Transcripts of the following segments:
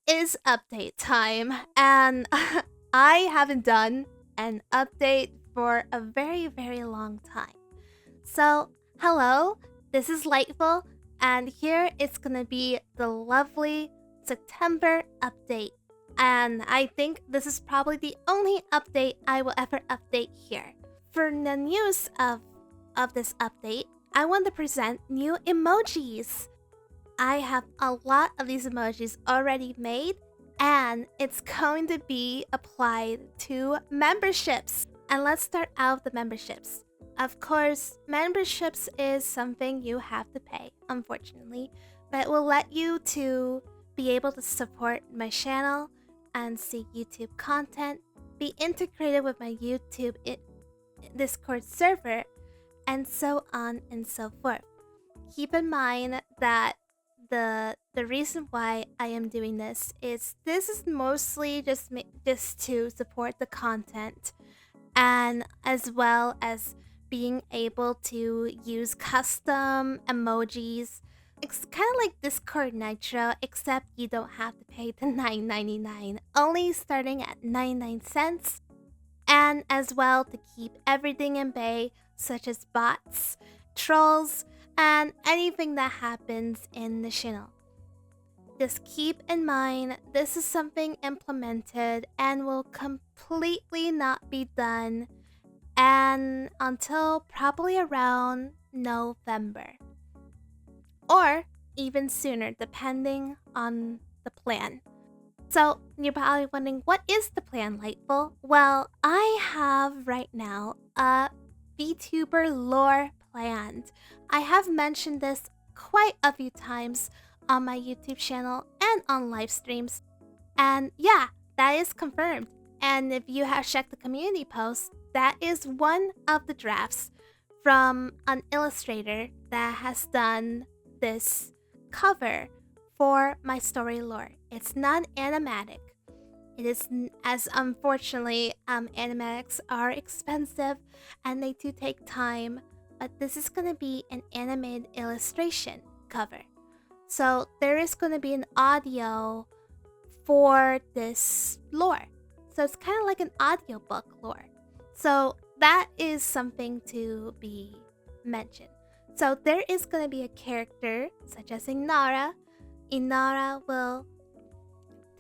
is update time, and I haven't done an update for a very, very long time. So, hello, this is Lightful, and here it's gonna be the lovely September update. And I think this is probably the only update I will ever update here. For the news of this update, I want to present new emojis. I have a lot of these emojis already made, and it's going to be applied to memberships. And let's start out with the memberships. Of course, memberships is something you have to pay, unfortunately, but it will let you to be able to support my channel and see YouTube content, be integrated with my YouTube Discord server, and so on and so forth. Keep in mind that the reason why I am doing this is mostly just to support the content, and as well as being able to use custom emojis. It's kind of like Discord Nitro, except you don't have to pay the $9.99, only starting at 99 cents, and as well to keep everything in bay, such as bots, trolls, and anything that happens in the channel. Just keep in mind this is something implemented and will completely not be done and until probably around November. Or even sooner, depending on the plan. So you're probably wondering, what is the plan, Lightful? Well, I have right now a VTuber lore planned. I have mentioned this quite a few times on my YouTube channel and on live streams. And yeah, that is confirmed. And if you have checked the community post, that is one of the drafts from an illustrator that has done this cover for my story lore. It's not animatic. It is, as unfortunately, animatics are expensive and they do take time, but this is going to be an animated illustration cover. So there is going to be an audio for this lore. So it's kind of like an audiobook lore. So that is something to be mentioned. So there is going to be a character such as Inara. Inara will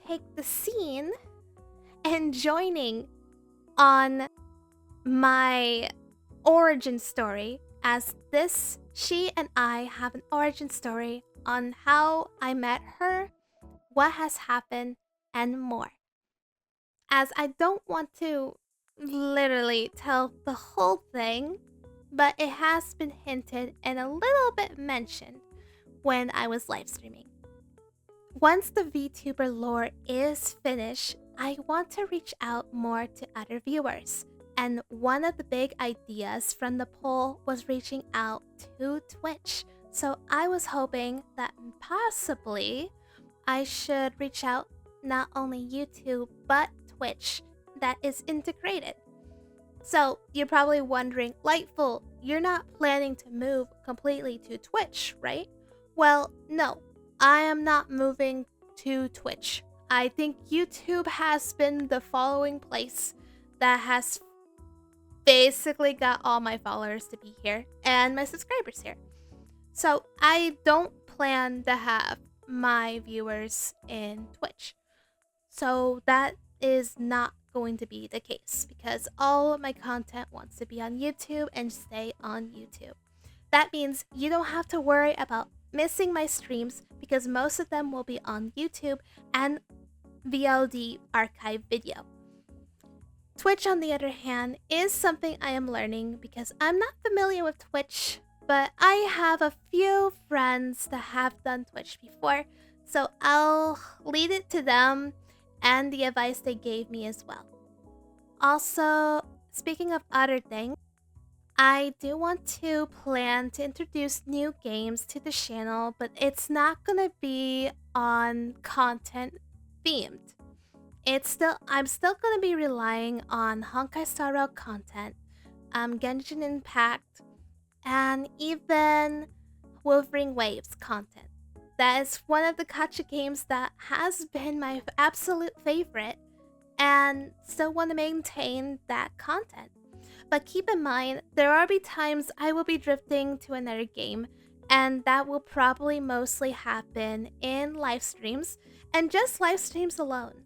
take the scene and joining on my origin story, as she and I have an origin story on how I met her, what has happened, and more. As I don't want to literally tell the whole thing, but it has been hinted and a little bit mentioned when I was live streaming. Once the VTuber lore is finished, I want to reach out more to other viewers. And one of the big ideas from the poll was reaching out to Twitch. So I was hoping that possibly I should reach out not only YouTube but Twitch that is integrated. So you're probably wondering, Lightful, you're not planning to move completely to Twitch, right? Well, no, I am not moving to Twitch. I think YouTube has been the following place that has basically got all my followers to be here and my subscribers here. So I don't plan to have my viewers in Twitch. So that is not going to be the case because all of my content wants to be on YouTube and stay on YouTube. That means you don't have to worry about missing my streams because most of them will be on YouTube and VOD archive video. Twitch, on the other hand, is something I am learning because I'm not familiar with Twitch, but I have a few friends that have done Twitch before, so I'll lead it to them and the advice they gave me as well. Also, speaking of other things, I do want to plan to introduce new games to the channel, but it's not gonna be on content themed. I'm still gonna be relying on Honkai Star Rail content, Genshin Impact, and even Wolverine Waves content. that is one of the gacha games that has been my absolute favorite, and still want to maintain that content. But keep in mind, there will be times I will be drifting to another game, and that will probably mostly happen in live streams, and just live streams alone.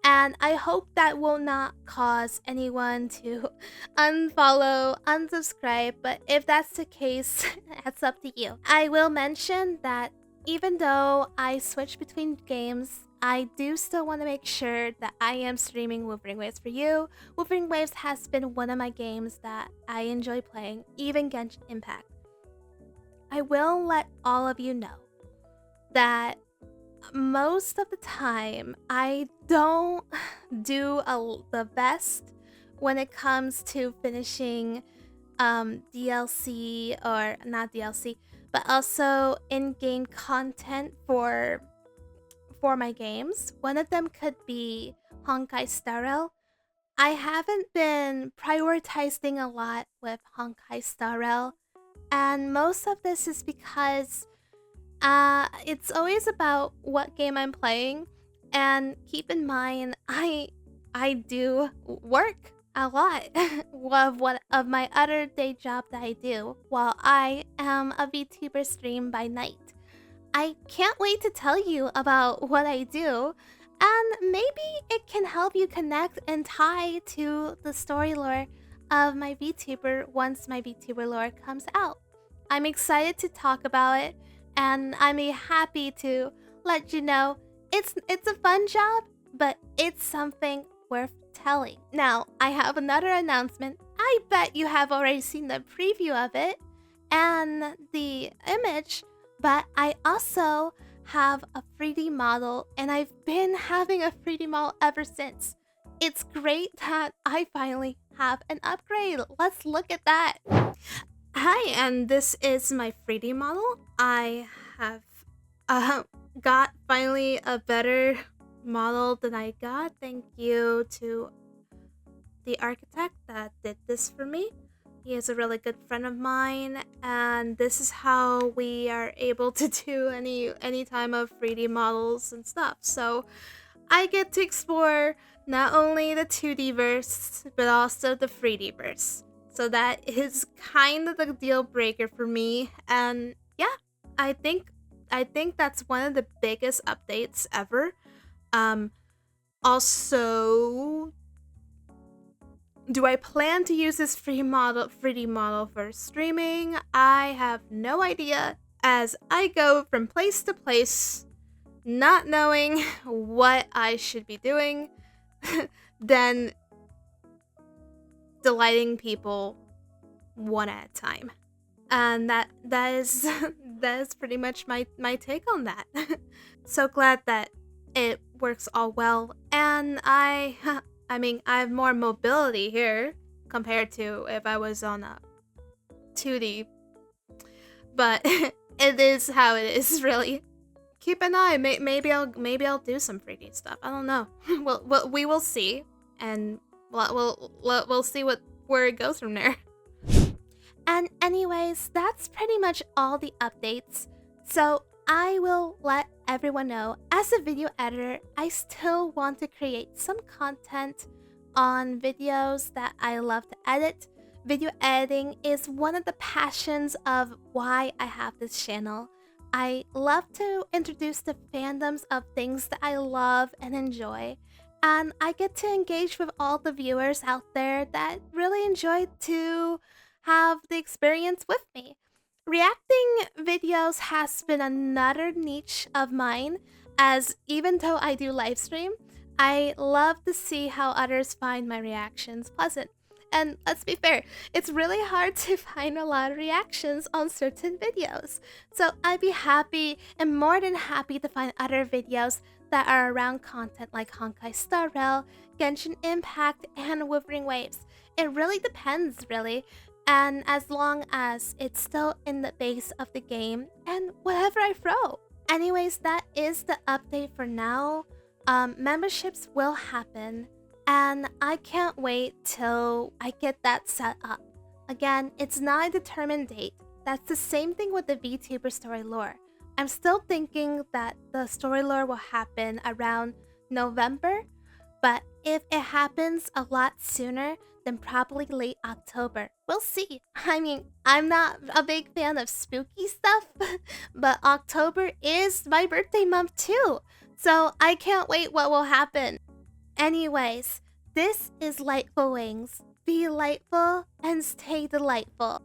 And I hope that will not cause anyone to unfollow, unsubscribe, but if that's the case, that's up to you. I will mention that even though I switch between games, I do still want to make sure that I am streaming Wuthering Waves for you. Wuthering Waves has been one of my games that I enjoy playing, even Genshin Impact. I will let all of you know that most of the time I don't do the best when it comes to finishing DLC, or not DLC, but also in-game content for my games. One of them could be Honkai Star Rail. I haven't been prioritizing a lot with Honkai Star Rail, and most of this is because it's always about what game I'm playing, and keep in mind I do work a lot of my other day job that I do while I am a VTuber stream by night. I can't wait to tell you about what I do, and maybe it can help you connect and tie to the story lore of my VTuber once my VTuber lore comes out. I'm excited to talk about it, and I'm happy to let you know it's a fun job, but it's something worth telling. Now, I have another announcement. I bet you have already seen the preview of it and the image, but I also have a 3D model, and I've been having a 3D model ever since. It's great that I finally have an upgrade. Let's look at that. Hi, and this is my 3D model. I have got finally a better model than I got. Thank you to the architect that did this for me. He is a really good friend of mine, and this is how we are able to do any time of 3D models and stuff. So I get to explore not only the 2D verse, but also the 3D verse. So that is kind of the deal breaker for me, and yeah, I think that's one of the biggest updates ever. Also, do I plan to use this 3D model for streaming? I have no idea, as I go from place to place, not knowing what I should be doing, then delighting people one at a time. And that is that is pretty much my take on that. So glad that it works all well, and I mean, I have more mobility here compared to if I was on a 2D. But it is how it is, really. Keep an eye. Maybe I'll do some 3D stuff. I don't know. We will see, and we'll see where it goes from there. And anyways, that's pretty much all the updates. So I will let everyone know, as a video editor, I still want to create some content on videos that I love to edit. Video editing is one of the passions of why I have this channel. I love to introduce the fandoms of things that I love and enjoy, and I get to engage with all the viewers out there that really enjoy to have the experience with me. Reacting videos has been another niche of mine, as even though I do live stream, I love to see how others find my reactions pleasant. And let's be fair, it's really hard to find a lot of reactions on certain videos. So I'd be happy and more than happy to find other videos that are around content like Honkai Star Rail, Genshin Impact, and Wuthering Waves. It really depends, really. And as long as it's still in the base of the game and whatever I throw. Anyways, that is the update for now. Memberships will happen, and I can't wait till I get that set up. Again, it's not a determined date. That's the same thing with the VTuber story lore. I'm still thinking that the story lore will happen around November, but if it happens a lot sooner, then probably late October. We'll see. I mean, I'm not a big fan of spooky stuff, but October is my birthday month too, so I can't wait what will happen. Anyways, this is Lightful Wings. Be lightful and stay delightful.